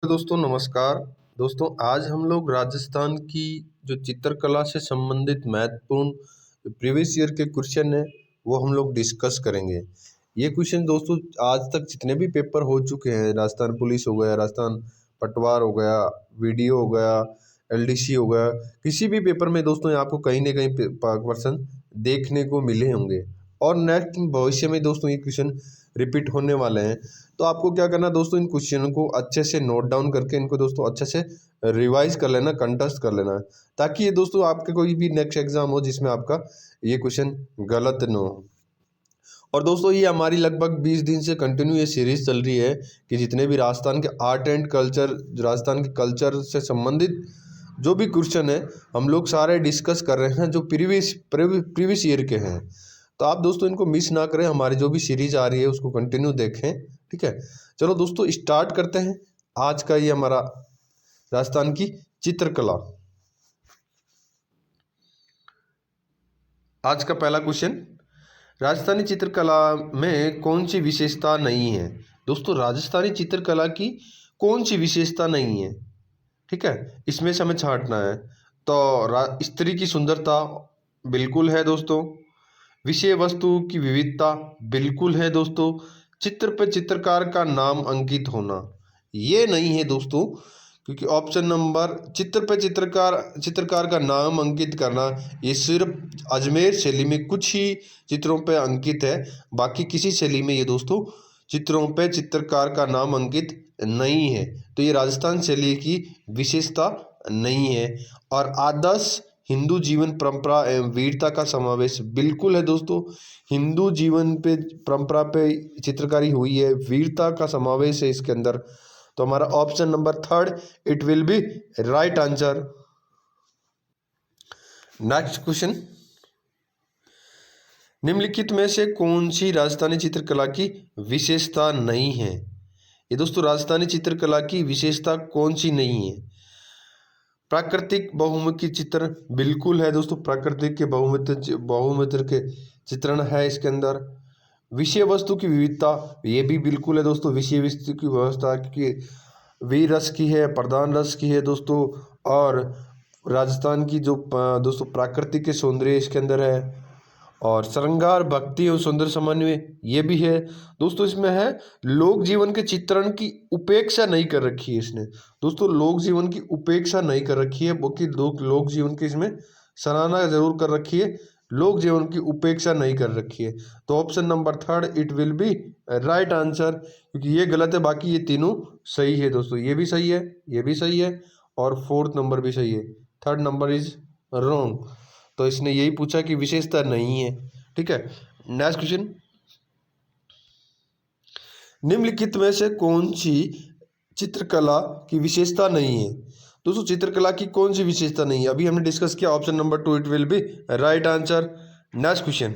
दोस्तों नमस्कार। दोस्तों आज हम लोग राजस्थान की जो चित्रकला से संबंधित महत्वपूर्ण प्रीवियस ईयर के क्वेश्चन है वो हम लोग डिस्कस करेंगे। ये क्वेश्चन दोस्तों आज तक जितने भी पेपर हो चुके हैं, राजस्थान पुलिस हो गया, राजस्थान पटवार हो गया, वीडियो हो गया, एलडीसी हो गया, किसी भी पेपर में दोस्तों आपको कहीं ना कहीं क्वेश्चन देखने को मिले होंगे और नेक्स्ट भविष्य में दोस्तों ये क्वेश्चन रिपीट होने वाले हैं। तो आपको क्या करना दोस्तों, इन क्वेश्चन को अच्छे से नोट डाउन करके इनको दोस्तों अच्छे से रिवाइज कर लेना, कंटेस्ट कर लेना, ताकि ये दोस्तों आपके कोई भी नेक्स्ट एग्जाम हो जिसमें आपका ये क्वेश्चन गलत न हो। और दोस्तों ये हमारी लगभग 20 दिन से कंटिन्यू ये सीरीज चल रही है कि जितने भी राजस्थान के आर्ट एंड कल्चर, राजस्थान के कल्चर से संबंधित जो भी क्वेश्चन है हम लोग सारे डिस्कस कर रहे हैं जो प्रीवियस ईयर के हैं। तो आप दोस्तों इनको मिस ना करें, हमारी जो भी सीरीज आ रही है उसको कंटिन्यू देखें। ठीक है, चलो दोस्तों स्टार्ट करते हैं आज का ये हमारा राजस्थान की चित्रकला। आज का पहला क्वेश्चन, राजस्थानी चित्रकला में कौन सी विशेषता नहीं है। दोस्तों राजस्थानी चित्रकला की कौन सी विशेषता नहीं है, ठीक है, इसमें से हमें छांटना है। तो स्त्री की सुंदरता बिल्कुल है दोस्तों, विषय वस्तु की विविधता बिल्कुल है दोस्तों, चित्र पे चित्रकार का नाम अंकित होना ये नहीं है दोस्तों, क्योंकि ऑप्शन नंबर चित्र पे चित्रकार का नाम अंकित करना ये सिर्फ अजमेर शैली में कुछ ही चित्रों पे अंकित है, बाकी किसी शैली में ये दोस्तों चित्रों पे चित्रकार का नाम अंकित नहीं है। तो ये राजस्थान शैली की विशेषता नहीं है। और आदर्श हिंदू जीवन परंपरा एवं वीरता का समावेश बिल्कुल है दोस्तों, हिंदू जीवन पे परंपरा पे चित्रकारी हुई है, वीरता का समावेश है इसके अंदर। तो हमारा option number third it will be right answer. Next question, निम्नलिखित में से कौन सी राजस्थानी चित्रकला की विशेषता नहीं है। ये दोस्तों राजस्थानी चित्रकला की विशेषता कौन सी नहीं है। प्राकृतिक बहुमुखी चित्र बिल्कुल है दोस्तों, प्राकृतिक के बहुमुखी के चित्रण है इसके अंदर। विषय वस्तु की विविधता ये भी बिल्कुल है दोस्तों, विषय वस्तु की व्यवस्था की वीर रस की है, प्रधान रस की है दोस्तों। और राजस्थान की जो दोस्तों प्राकृतिक के सौंदर्य इसके अंदर है, और श्रृंगार भक्ति और सुंदर समन्वय ये भी है दोस्तों। इसमें है लोक जीवन के चित्रण की उपेक्षा नहीं कर रखी है इसने दोस्तों, लोक जीवन की उपेक्षा नहीं कर रखी है, बल्कि लोक जीवन की इसमें सराहना जरूर कर रखी है, लोक जीवन की उपेक्षा नहीं कर रखी है। तो option number third it will be right answer, क्योंकि ये गलत है, बाकी ये तीनों सही है दोस्तों। ये भी सही है, ये भी सही है, और फोर्थ नंबर भी सही है, थर्ड नंबर इज रॉन्ग। तो इसने यही पूछा कि विशेषता नहीं है। ठीक है, नेक्स्ट क्वेश्चन, निम्नलिखित में से कौन सी चित्रकला की विशेषता नहीं है। दोस्तों चित्रकला की कौन सी विशेषता नहीं है, अभी हमने डिस्कस किया, option number two it will be right answer. Next question,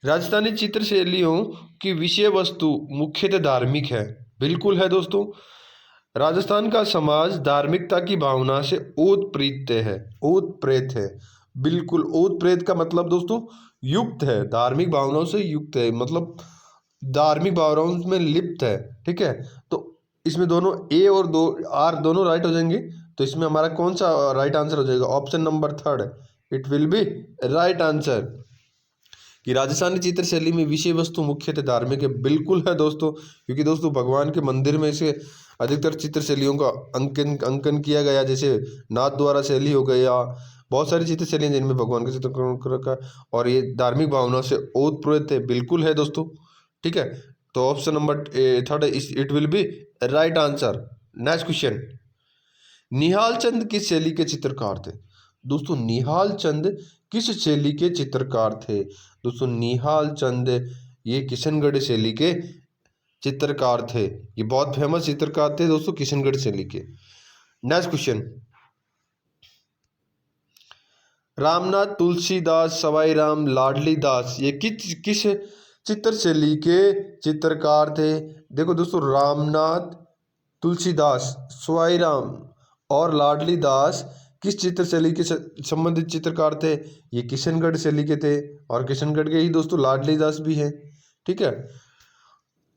Rajasthani चित्र शैलियों की विषय वस्तु मुख्यतः धार्मिक है। बिल्कुल है दोस्तों, राजस्थान का समाज धार्मिकता की भावना से ओतप्रोत है, ओतप्रोत है। बिल्कुल, ओतप्रोत का मतलब दोस्तों युक्त है, धार्मिक भावनाओं से युक्त है, मतलब धार्मिक भावनाओं में लिप्त है। ठीक है, तो इसमें दोनों ए और दो आर दोनों राइट हो जाएंगे। तो इसमें हमारा कौन सा राइट आंसर हो जाएगा, option number third it will be right answer, कि राजस्थानी चित्र शैली में विषय वस्तु मुख्यतः धार्मिक है। बिल्कुल है दोस्तों, क्योंकि दोस्तों भगवान के मंदिर में से अधिकतर चित्र शैलियों का अंकन किया गया, जैसे नाथ द्वारा शैली हो गया, बहुत सारी चित्र शैलियाँ जिनमें भगवान का चित्र का, और ये धार्मिक भावना से ओतप्रोत है। बिल्कुल है दोस्तों। ठीक है, तो option number third it will be right answer. Next question, Nihal Chand किस शैली के चित्रकार थे। दोस्तों निहाल चंद किस शैली के चित्रकार थे। दोस्तों निहाल चंद ये किशनगढ़ शैली के चित्रकार थे, ये बहुत फेमस चित्रकार थे दोस्तों किशनगढ़ शैली के। नेक्स्ट क्वेश्चन, रामनाथ, तुलसीदास, सवाई राम, लाडली दास ये किस चित्र शैली के चित्रकार थे। देखो दोस्तों रामनाथ, तुलसीदास, सवाई राम और लाडली दास किस चित्र शैली के संबंधित चित्रकार थे, ये किशनगढ़ शैली के थे, और किशनगढ़ के ही दोस्तों लाडली दास भी हैं। ठीक है,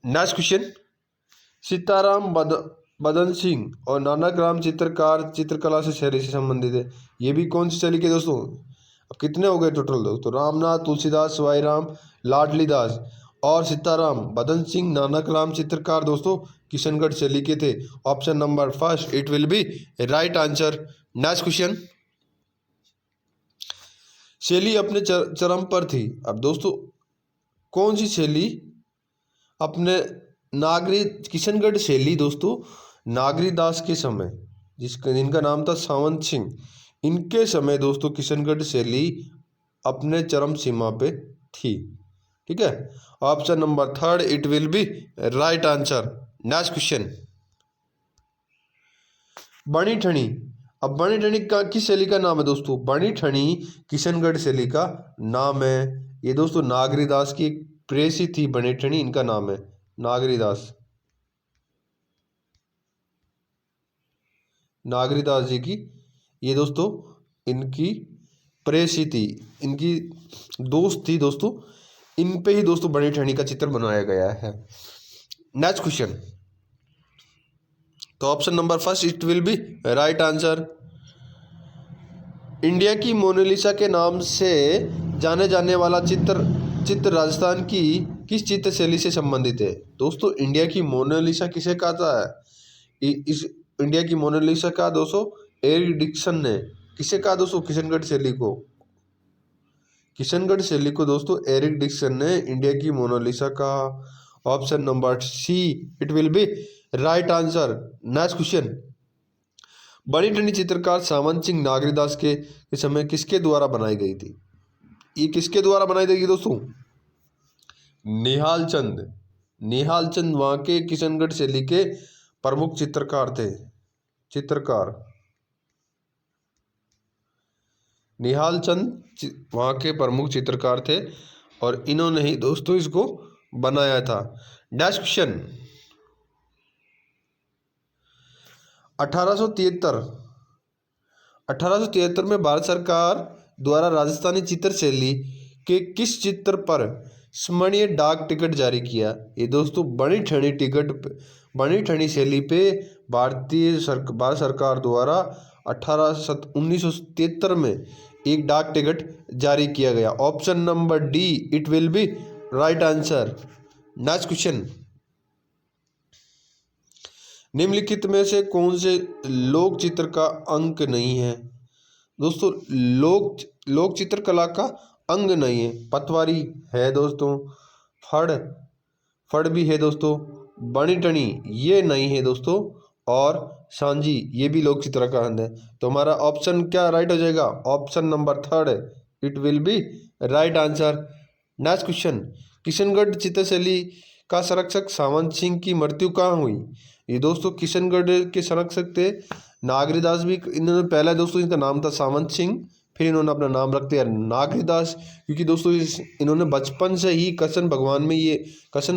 नेक्स्ट क्वेश्चन, सीताराम बदन सिंह और नानक राम चित्रकार चित्रकला से शैली से संबंधित है। ये भी कौन सी शैली के दोस्तों? अब कितने हो गए टोटल दोस्तों? रामनाथ, तुलसीदास, सवाईराम, लाडली दास और सीताराम। बदन सिंह नानक राम चित्रकार दोस्तों किशनगढ़ शैली के थे। Option number first it will be right answer. Next question, शैली अपने चरम पर थी। अब दोस्तों कौन सी शैली अपने किशनगढ़ शैली दोस्तों नागरी दास के समय, जिनका नाम था सावंत सिंह, इनके समय दोस्तों किशनगढ़ शैली अपने चरम सीमा पे थी। ठीक है, option number third it will be right answer. Next question, बणी ठनी। अब बणी ठनी का किस शैली का नाम है दोस्तों? बणी ठनी किशनगढ़ शैली का नाम है। ये दोस्तों नागरी दास की एक प्रेसी थी बणी ठनी, इनका नाम है नागरी दास। नागरी दास जी की ये दोस्तों इनकी प्रेसी थी, इनकी दोस्त थी दोस्तों। इन पे ही दोस्तों बणी ठनी का चित्र बनाया गया है। नेक्स्ट क्वेश्चन, तो option number first it will be right answer. India की मोनालिसा के नाम से जाने जाने वाला चित्र राजस्थान की किस चित्र शैली से संबंधित है? दोस्तों इंडिया की मोनालिसा किसे कहता है? इस इंडिया की मोनालिसा का दोस्तों एरिक डिक्सन ने किसे कहा दोस्तों? किशनगढ़ शैली को। किशनगढ़ शैली को दोस्तों एरिक डिक्सन ने इंडिया की मोनालिसा कहा। Option number see it will be right answer. Next question, बणी ठनी चित्रकार सावंत सिंह नागरीदास के समय किसके द्वारा बनाई गई थी? ये किसके द्वारा बनाई गई दोस्तों? निहाल चंद। निहाल चंद वहाँ के किशनगढ़ शैली के प्रमुख चित्रकार थे। निहाल चंद वहाँ के प्रमुख चित्रकार थे और इन्होंने ही दोस्तों इसको बनाया था। नेक्स्ट क्वेश्चन, 1873 में भारत सरकार द्वारा राजस्थानी चित्र शैली के किस चित्र पर स्मरणीय डाक टिकट जारी किया? ये दोस्तों बणी ठनी शैली पे भारत सरकार द्वारा 1973 में एक डाक टिकट जारी किया गया। Option number D it will be right answer. Next question, निम्नलिखित में से कौन से लोक चित्र का अंक नहीं है? दोस्तों लोक चित्रकला का अंग नहीं है। पतवारी है दोस्तों, फड़ भी है दोस्तों, बणी ठनी ये नहीं है दोस्तों, और सांझी ये भी लोक चित्र का अंग है। तो हमारा ऑप्शन क्या राइट हो जाएगा? Option number third it will be right answer. Next question, Kishangarh चित्रशैली का संरक्षक सावंत सिंह की मृत्यु कहाँ हुई? ये दोस्तों किशनगढ़ के संरक्षक थे नागरीदास भी। इन्होंने पहला दोस्तों इनका नाम था सावंत सिंह, फिर इन्होंने अपना नाम रख दिया नागरीदास, क्योंकि दोस्तों इन्होंने बचपन से ही कृष्ण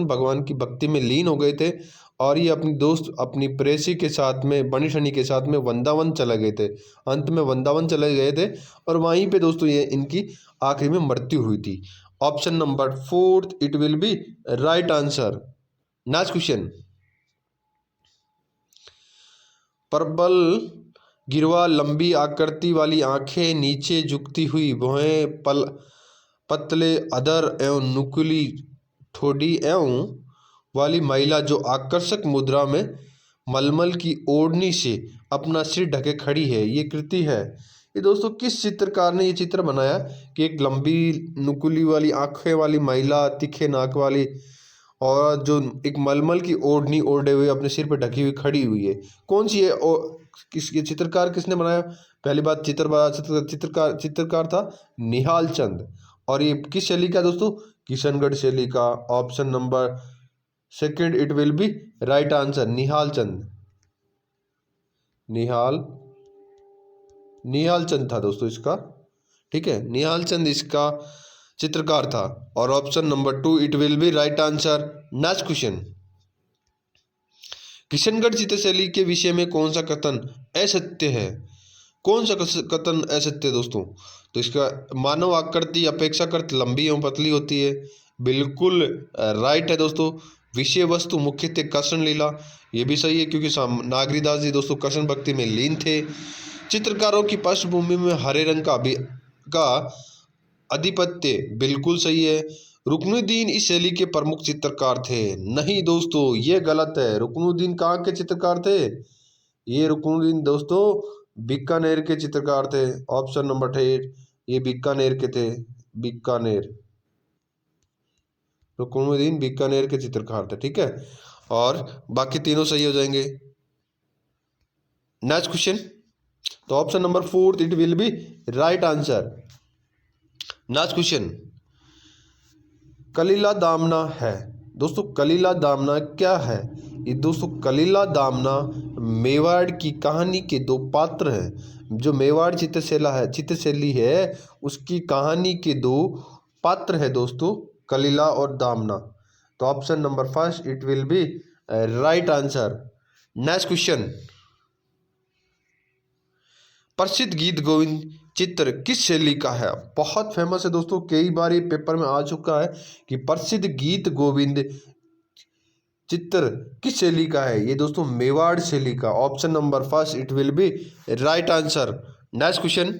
भगवान की भक्ति में लीन हो गए थे और ये अपनी प्रेसी के साथ में बणी ठनी के साथ में वृंदावन चले गए थे। अंत में वृंदावन चले गए थे और वहीं पे दोस्तों ये इनकी आखिरी में मृत्यु हुई थी। Option number fourth it will be right answer. Next question, प्रबल गिरवा, लंबी आकृति वाली आंखें, नीचे झुकती हुई भौहें, पतले अधर एवं नुकीली ठोड़ी एवं वाली महिला जो आकर्षक मुद्रा में मलमल की ओढ़नी से अपना सिर ढके खड़ी है, ये कृति है। ये दोस्तों किस चित्रकार ने ये चित्र बनाया कि एक लंबी नुकीली वाली आंखें वाली महिला, तीखे नाक वाली और जो एक मलमल की ओढ़नी ओढ़े हुए अपने सिर पर ढकी हुई खड़ी हुई है? कौन सी है? किसके चित्रकार किसने बनाया? पहली बात चित्रकार था निहाल चंद। और ये किस शैली का दोस्तों? किशनगढ़ शैली का। Option number second it will be right answer. Nihal Chand था दोस्तों इसका। ठीक है, निहाल चंद इसका चित्रकार था और option number 2 it will be right answer. Next question, Kishangarh चित्रशैली के विषय में कौन सा कथन असत्य है? कौन सा कथन असत्य दोस्तों? तो इसका मानव आकृति अपेक्षाकृत लंबी एवं पतली होती है, बिल्कुल राइट है दोस्तों। विषय वस्तु मुख्यतः कृष्ण लीला, ये भी सही है क्योंकि नागरीदास जी दोस्तों कृष्ण भक्ति में लीन थे। चित्रकारों की पृष्ठभूमि में हरे रंग का आधिपत्य, बिल्कुल सही है। रुकनुद्दीन इस शैली के प्रमुख चित्रकार थे, नहीं दोस्तों ये गलत है। रुकनुद्दीन कहाँ के चित्रकार थे? ये रुकनुद्दीन दोस्तों बीकानेर के चित्रकार थे। ऑप्शन नंबर 8 ये बीकानेर के थे, बीकानेर। रुकनुद्दीन बीकानेर के चित्रकार थे, ठीक है। और बाकी तीनों सही हो जाएंगे। नेक्स्ट क्वेश्चन, तो option number 4 it will be right answer. Next question, Kalila Damna है दोस्तों, कलीला दामना क्या है? ये दोस्तों कलीला दामना मेवाड़ की कहानी के दो पात्र हैं। जो मेवाड़ चित्रशैली है उसकी कहानी के दो पात्र है दोस्तों, कलीला और दामना। तो option number 1 it will be right answer. Next question, प्रसिद्ध गीत गोविंद चित्र किस शैली का है? बहुत फेमस है दोस्तों, कई बार ये पेपर में आ चुका है कि प्रसिद्ध गीत गोविंद चित्र किस शैली का है? ये दोस्तों मेवाड़ शैली का। Option number 1 it will be right answer. Next question,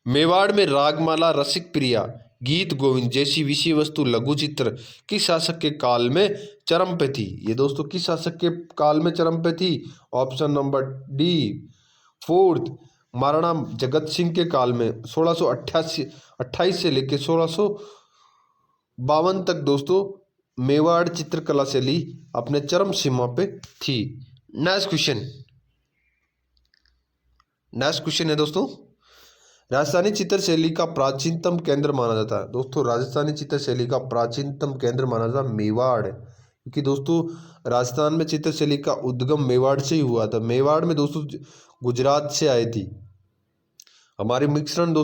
Mewar में रागमाला, रसिक प्रिया, गीत गोविंद जैसी विषय वस्तु लघु चित्र किस शासक के काल में चरम पे थी? ये दोस्तों किस शासक के काल में चरम पे थी? Option number D 4 Maharana Jagat Singh के काल में 1628 से लेकर 1652 तक दोस्तों मेवाड़ चित्रकला शैली अपने चरम सीमा पे थी। नेक्स्ट क्वेश्चन है दोस्तों, राजस्थानी चित्र शैली का प्राचीनतम केंद्र माना जाता है। दोस्तों राजस्थानी चित्र शैली का प्राचीनतम केंद्र माना जाता है मेवाड़, क्योंकि दोस्तों राजस्थान में चित्र शैली का उद्गम मेवाड़ से ही हुआ था। मेवाड़ में दोस्तों गुजरात से आई थी हमारी मिश्रण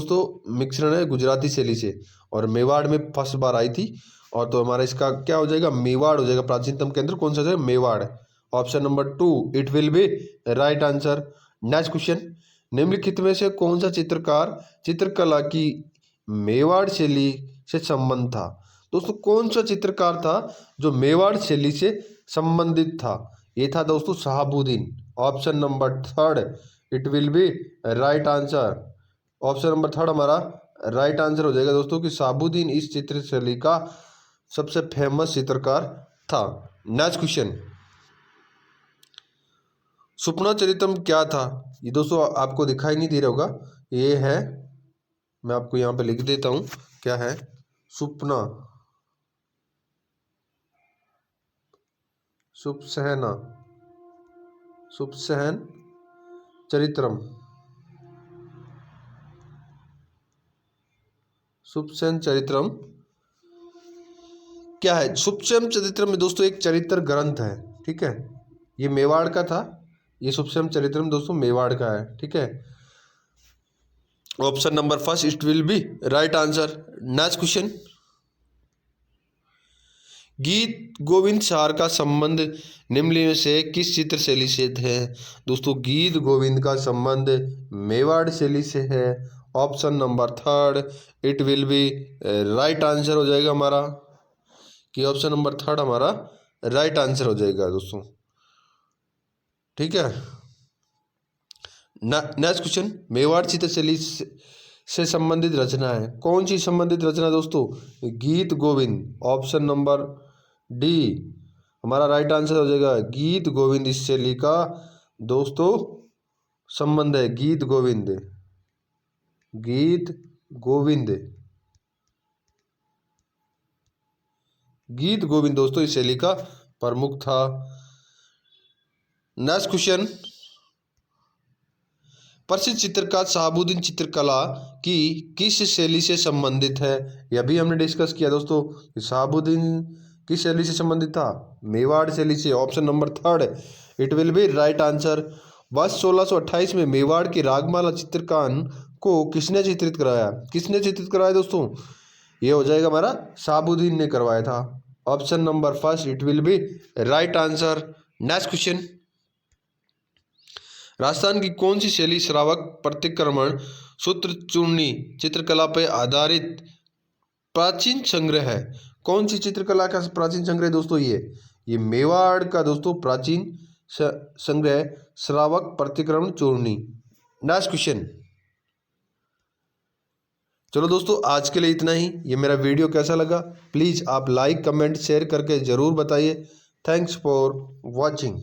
है गुजराती शैली से, और मेवाड़ में फर्स्ट बार आई थी। और तो हमारा इसका क्या हो जाएगा? मेवाड़ हो जाएगा। प्राचीनतम केंद्र कौन सा है? Mewar. Option number 2 it will be right answer. Next question, निम्नलिखित में से कौन सा चित्रकार चित्रकला की मेवाड़ शैली से संबंध था? दोस्तों कौन सा चित्रकार था जो मेवाड़ शैली से संबंधित था? ये था दोस्तों Shahabuddin. Option number 3 it will be right answer. Option number 3 हमारा राइट आंसर हो जाएगा दोस्तों कि शहाबुद्दीन इस चित्र शैली का सबसे फेमस चित्रकार था। नेक्स्ट क्वेश्चन, सुपना चरितम क्या था? ये दोस्तों आपको दिखाई नहीं दे रहा होगा, ये है, मैं आपको यहाँ पे लिख देता हूँ क्या है। सुपना सुपसहन चरित्रम, सुपसहन चरित्रम क्या है? सुपसहन चरित्रम में दोस्तों एक चरित्र ग्रंथ है, ठीक है। ये मेवाड़ का था, ये सुपसहन चरित्रम दोस्तों मेवाड़ का है, ठीक है। Option number 1 it will be right answer. Next question, गीत गोविंद सार का संबंध निम्न में से किस चित्र शैली से है? दोस्तों गीत गोविंद का संबंध मेवाड़ शैली से है। Option number 3 it will be right answer हो जाएगा हमारा, कि ऑप्शन नंबर 3 हमारा राइट आंसर हो जाएगा दोस्तों, ठीक है। नेक्स्ट क्वेश्चन, मेवाड़ चित्र शैली से संबंधित रचना है, कौन सी संबंधित रचना दोस्तों? गीत गोविंद। ऑप्शन नंबर डी हमारा राइट आंसर हो जाएगा, गीत गोविंद इस शैली का दोस्तों संबंध है। गीत गोविंद दोस्तों इस शैली का प्रमुख था। नेक्स्ट क्वेश्चन, प्रसिद्ध चित्रकार शहाबुद्दीन चित्रकला की किस शैली से संबंधित है? यह भी हमने डिस्कस किया दोस्तों। शहाबुद्दीन किस शैली से संबंधित था? मेवाड़ शैली से। Option number 3 it will be right answer. वर्ष 1628 में मेवाड़ की रागमाला चित्रकान को किसने चित्रित कराया दोस्तों? ये हो जाएगा हमारा शहाबुद्दीन ने करवाया था। Option number 1 it will be right answer. Next question, Rajasthan की कौन सी शैली श्रावक प्रतिक्रमण सूत्र चूर्णी चित्रकला पर आधारित प्राचीन संग्रह है? कौन सी चित्रकला का प्राचीन संग्रह दोस्तों? ये मेवाड़ का दोस्तों प्राचीन संग्रह श्रावक प्रतिक्रमण चूर्णी। Next question. चलो दोस्तों आज के लिए इतना ही। ये मेरा वीडियो कैसा लगा प्लीज़ आप लाइक कमेंट शेयर करके ज़रूर बताइए। Thanks for watching.